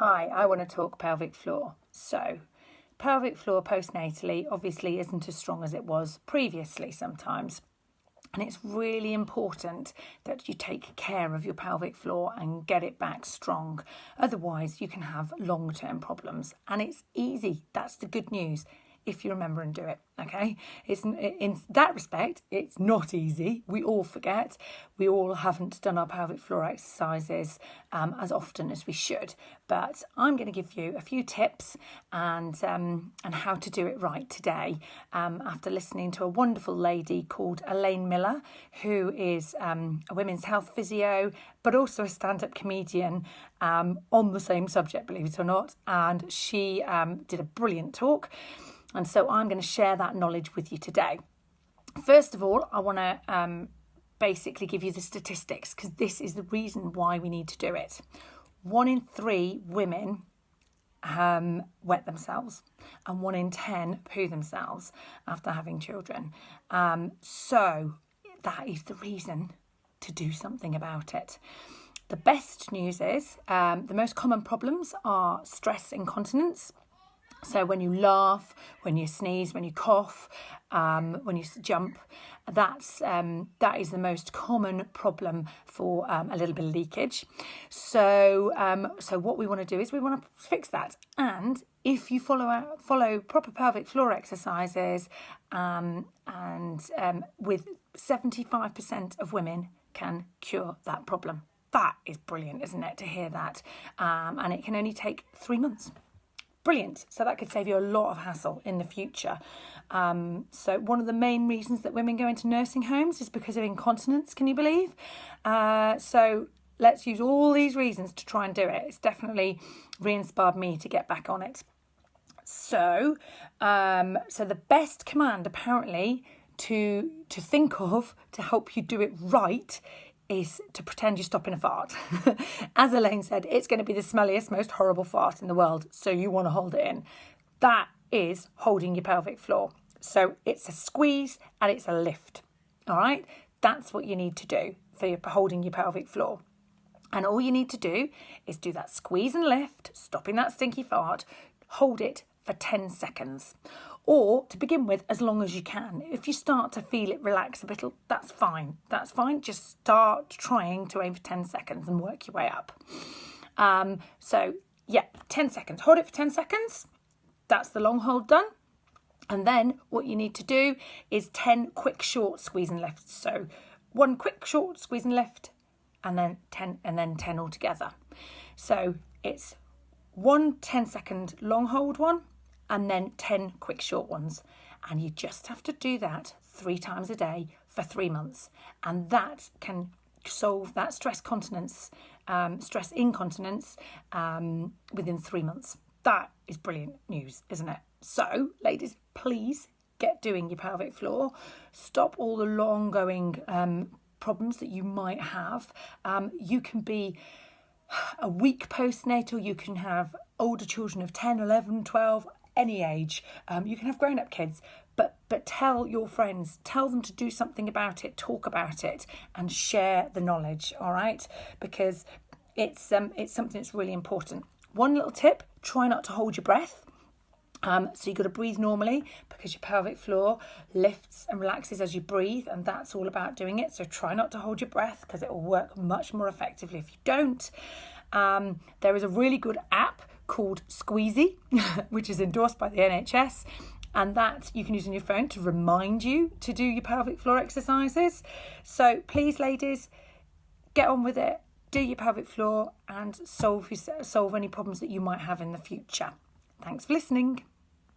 Hi, I want to talk pelvic floor. So, pelvic floor postnatally obviously isn't as strong as it was previously sometimes. And it's really important that you take care of your pelvic floor and get it back strong. Otherwise, you can have long-term problems. And it's easy. That's the good news. If you remember and do it, okay? It's in that respect, it's not easy. We all forget. We all haven't done our pelvic floor exercises as often as we should. But I'm going to give you a few tips and how to do it right today. After listening to a wonderful lady called Elaine Miller, who is a women's health physio, but also a stand-up comedian on the same subject, believe it or not. And she did a brilliant talk. And so I'm going to share that knowledge with you today. First of all, I want to basically give you the statistics because this is the reason why we need to do it. 1 in 3 women wet themselves and 1 in 10 poo themselves after having children. So that is the reason to do something about it. The best news is the most common problems are stress incontinence. So when you laugh, when you sneeze, when you cough, when you jump, that is the most common problem for a little bit of leakage. So what we want to do is we want to fix that. And if you follow proper pelvic floor exercises, with 75% of women can cure that problem. That is brilliant, isn't it, to hear that? And it can only take 3 months. Brilliant. So that could save you a lot of hassle in the future. So one of the main reasons that women go into nursing homes is because of incontinence, can you believe? So let's use all these reasons to try and do it. It's definitely re-inspired me to get back on it. So the best command apparently to think of to help you do it right is to pretend you're stopping a fart. As Elaine said, it's going to be the smelliest, most horrible fart in the world, so you want to hold it in. That is holding your pelvic floor. So it's a squeeze and it's a lift, all right? That's what you need to do for holding your pelvic floor. And all you need to do is do that squeeze and lift, stopping that stinky fart, hold it for 10 seconds. Or, to begin with, as long as you can. If you start to feel it relax a bit, that's fine. That's fine. Just start trying to aim for 10 seconds and work your way up. 10 seconds. Hold it for 10 seconds. That's the long hold done. And then what you need to do is 10 quick, short squeeze and lifts. So 1 quick, short squeeze and lift, and then 10 altogether. So it's 1 10-second long hold one, and then 10 quick short ones. And you just have to do that 3 times a day for 3 months. And that can solve that stress incontinence within 3 months. That is brilliant news, isn't it? So, ladies, please get doing your pelvic floor. Stop all the long-going problems that you might have. You can be a week postnatal. You can have older children of 10, 11, 12, any age. You can have grown-up kids, but tell your friends, tell them to do something about it, talk about it, and share the knowledge, all right? Because it's something that's really important. One little tip, try not to hold your breath. So you've got to breathe normally because your pelvic floor lifts and relaxes as you breathe, and that's all about doing it. So try not to hold your breath because it will work much more effectively if you don't. There is a really good app called Squeezy, which is endorsed by the NHS, and that you can use on your phone to remind you to do your pelvic floor exercises. So please, ladies, get on with it, do your pelvic floor and solve any problems that you might have in the future. Thanks for listening.